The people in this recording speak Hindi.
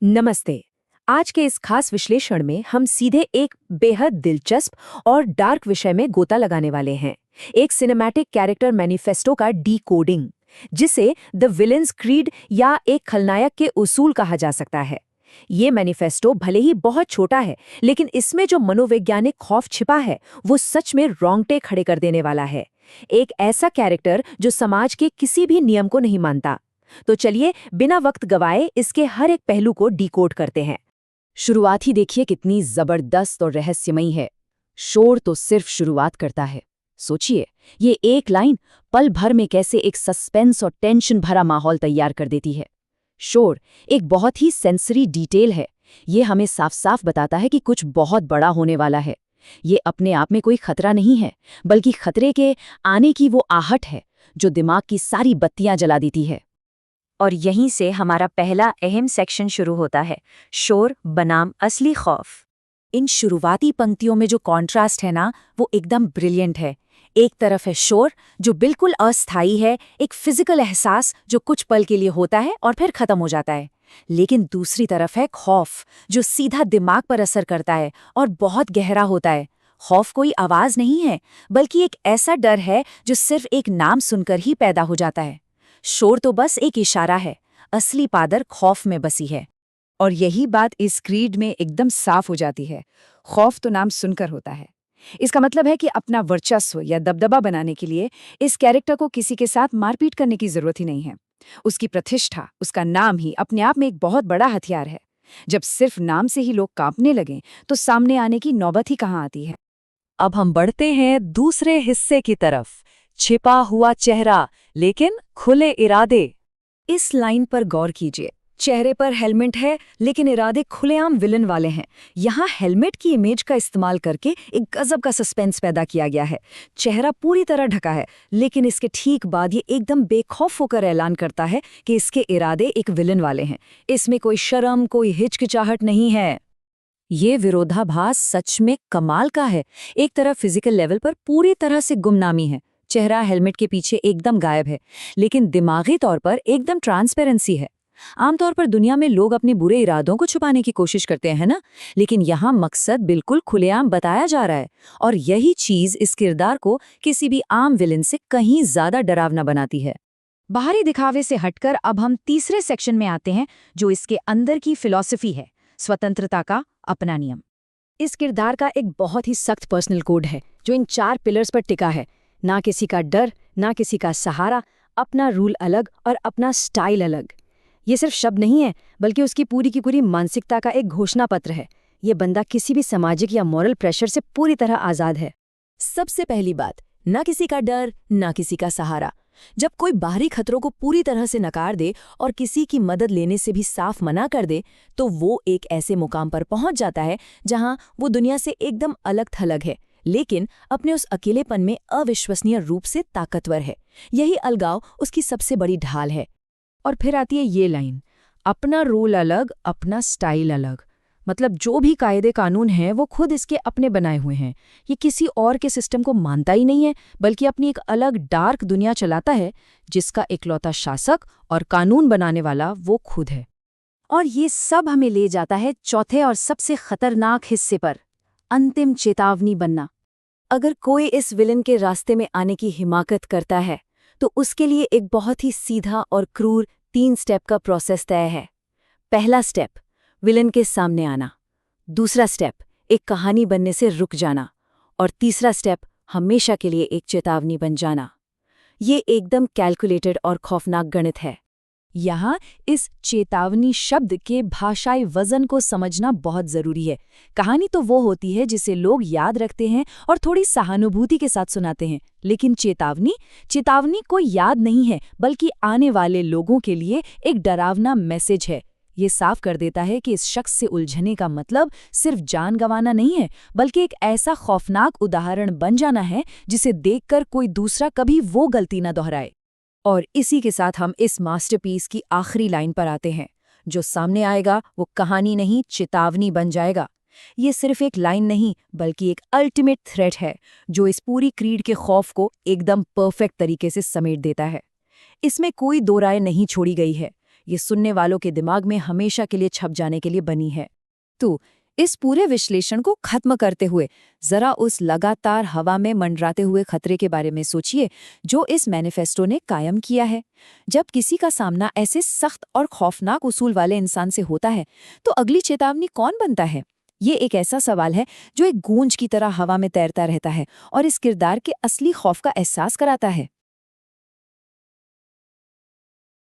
नमस्ते। आज के इस खास विश्लेषण में हम सीधे एक बेहद दिलचस्प और डार्क विषय में गोता लगाने वाले हैं। एक सिनेमैटिक कैरेक्टर मैनिफेस्टो का डीकोडिंग, जिसे द विलेन्स क्रीड या एक खलनायक के उसूल कहा जा सकता है। ये मैनिफेस्टो भले ही बहुत छोटा है, लेकिन इसमें जो मनोवैज्ञानिक खौफ छिपा है वो सच में रोंगटे खड़े कर देने वाला है। एक ऐसा कैरेक्टर जो समाज के किसी भी नियम को नहीं मानता। तो चलिए बिना वक्त गवाए इसके हर एक पहलू को डिकोड करते हैं। शुरुआत ही देखिए कितनी जबरदस्त और रहस्यमयी है। शोर तो सिर्फ शुरुआत करता है। सोचिए, ये एक लाइन पल भर में कैसे एक सस्पेंस और टेंशन भरा माहौल तैयार कर देती है। शोर एक बहुत ही सेंसरी डिटेल है। ये हमें साफ साफ बताता है कि कुछ बहुत बड़ा होने वाला है। ये अपने आप में कोई खतरा नहीं है, बल्कि खतरे के आने की वो आहट है जो दिमाग की सारी बत्तियां जला देती है। और यहीं से हमारा पहला अहम सेक्शन शुरू होता है, शोर बनाम असली खौफ। इन शुरुआती पंक्तियों में जो कॉन्ट्रास्ट है ना, वो एकदम ब्रिलियंट है। एक तरफ है शोर जो बिल्कुल अस्थायी है, एक फिजिकल एहसास जो कुछ पल के लिए होता है और फिर खत्म हो जाता है। लेकिन दूसरी तरफ है खौफ जो सीधा दिमाग पर असर करता है और बहुत गहरा होता है। खौफ कोई आवाज नहीं है, बल्कि एक ऐसा डर है जो सिर्फ एक नाम सुनकर ही पैदा हो जाता है। शोर तो बस एक इशारा है, असली पादर खौफ में बसी है। और यही बात इस क्रीड में एकदम साफ हो जाती है। खौफ तो नाम सुनकर होता है। इसका मतलब है कि अपना वर्चस्व या दबदबा बनाने के लिए इस कैरेक्टर को किसी के साथ मारपीट करने की जरूरत ही नहीं है। उसकी प्रतिष्ठा, उसका नाम ही अपने आप में एक बहुत बड़ा हथियार है। जब सिर्फ नाम से ही लोग कांपने लगें, तो सामने आने की नौबत ही कहाँ आती है। अब हम बढ़ते हैं दूसरे हिस्से की तरफ। छिपा हुआ चेहरा लेकिन खुले इरादे। इस लाइन पर गौर कीजिए। चेहरे पर हेलमेट है, लेकिन इरादे खुलेआम विलन वाले हैं। यहाँ हेलमेट की इमेज का इस्तेमाल करके एक गजब का सस्पेंस पैदा किया गया है। चेहरा पूरी तरह ढका है, लेकिन इसके ठीक बाद ये एकदम बेखौफ होकर ऐलान करता है कि इसके इरादे एक विलन वाले हैं। इसमें कोई शर्म, कोई हिचकिचाहट नहीं है। ये विरोधाभास सच में कमाल का है। एक तरफ फिजिकल लेवल पर पूरी तरह से गुमनामी है, चेहरा हेलमेट के पीछे एकदम गायब है, लेकिन दिमागी तौर पर एकदम ट्रांसपेरेंसी है। आमतौर पर दुनिया में लोग अपने बुरे इरादों को छुपाने की कोशिश करते हैं ना, लेकिन यहाँ मकसद बिल्कुल खुलेआम बताया जा रहा है। और यही चीज इस किरदार को किसी भी आम विलेन से कहीं ज्यादा डरावना बनाती है। बाहरी दिखावे से हटकर अब हम तीसरे सेक्शन में आते हैं, जो इसके अंदर की फिलॉसफी है, स्वतंत्रता का अपना नियम। इस किरदार का एक बहुत ही सख्त पर्सनल कोड है, जो इन 4 पिलर्स पर टिका है। ना किसी का डर, ना किसी का सहारा, अपना रूल अलग और अपना स्टाइल अलग। ये सिर्फ शब्द नहीं है, बल्कि उसकी पूरी की पूरी मानसिकता का एक घोषणा पत्र है। ये बंदा किसी भी सामाजिक या मॉरल प्रेशर से पूरी तरह आज़ाद है। सबसे पहली बात, ना किसी का डर, ना किसी का सहारा। जब कोई बाहरी खतरों को पूरी तरह से नकार दे और किसी की मदद लेने से भी साफ मना कर दे, तो वो एक ऐसे मुकाम पर पहुंच जाता है जहां वो दुनिया से एकदम अलग थलग है, लेकिन अपने उस अकेलेपन में अविश्वसनीय रूप से ताकतवर है। यही अलगाव उसकी सबसे बड़ी ढाल है। और फिर आती है ये लाइन, अपना रूल अलग, अपना स्टाइल अलग। मतलब जो भी कायदे कानून हैं वो खुद इसके अपने बनाए हुए हैं। ये किसी और के सिस्टम को मानता ही नहीं है, बल्कि अपनी एक अलग डार्क दुनिया चलाता है, जिसका इकलौता शासक और कानून बनाने वाला वो खुद है। और ये सब हमें ले जाता है चौथे और सबसे खतरनाक हिस्से पर, अंतिम चेतावनी बनना। अगर कोई इस विलन के रास्ते में आने की हिमाकत करता है, तो उसके लिए एक बहुत ही सीधा और क्रूर 3 स्टेप का प्रोसेस तय है। पहला स्टेप, विलन के सामने आना। दूसरा स्टेप, एक कहानी बनने से रुक जाना। और तीसरा स्टेप, हमेशा के लिए एक चेतावनी बन जाना। ये एकदम कैलकुलेटेड और खौफनाक गणित है। यहाँ इस चेतावनी शब्द के भाषाई वजन को समझना बहुत जरूरी है। कहानी तो वो होती है जिसे लोग याद रखते हैं और थोड़ी सहानुभूति के साथ सुनाते हैं, लेकिन चेतावनी कोई याद नहीं है, बल्कि आने वाले लोगों के लिए एक डरावना मैसेज है। ये साफ कर देता है कि इस शख्स से उलझने का मतलब सिर्फ जान गंवाना नहीं है, बल्कि एक ऐसा खौफनाक उदाहरण बन जाना है जिसे देखकर कोई दूसरा कभी वो गलती न दोहराए। और इसी के साथ हम इस मास्टरपीस की आखिरी लाइन पर आते हैं। जो सामने आएगा वो कहानी नहीं, चेतावनी बन जाएगा। ये सिर्फ एक लाइन नहीं, बल्कि एक अल्टीमेट थ्रेट है, जो इस पूरी क्रीड के खौफ को एकदम परफेक्ट तरीके से समेट देता है। इसमें कोई दो राय नहीं छोड़ी गई है। ये सुनने वालों के दिमाग में हमेशा के लिए छप जाने के लिए बनी है। तो इस पूरे विश्लेषण को खत्म करते हुए जरा उस लगातार हवा में मंडराते हुए खतरे के बारे में सोचिए जो इस मैनिफेस्टो ने कायम किया है। जब किसी का सामना ऐसे सख्त और खौफनाक उसूल वाले इंसान से होता है तो अगली चेतावनी कौन बनता है? ये एक ऐसा सवाल है जो एक गूंज की तरह हवा में तैरता रहता है और इस किरदार के असली खौफ का एहसास कराता है।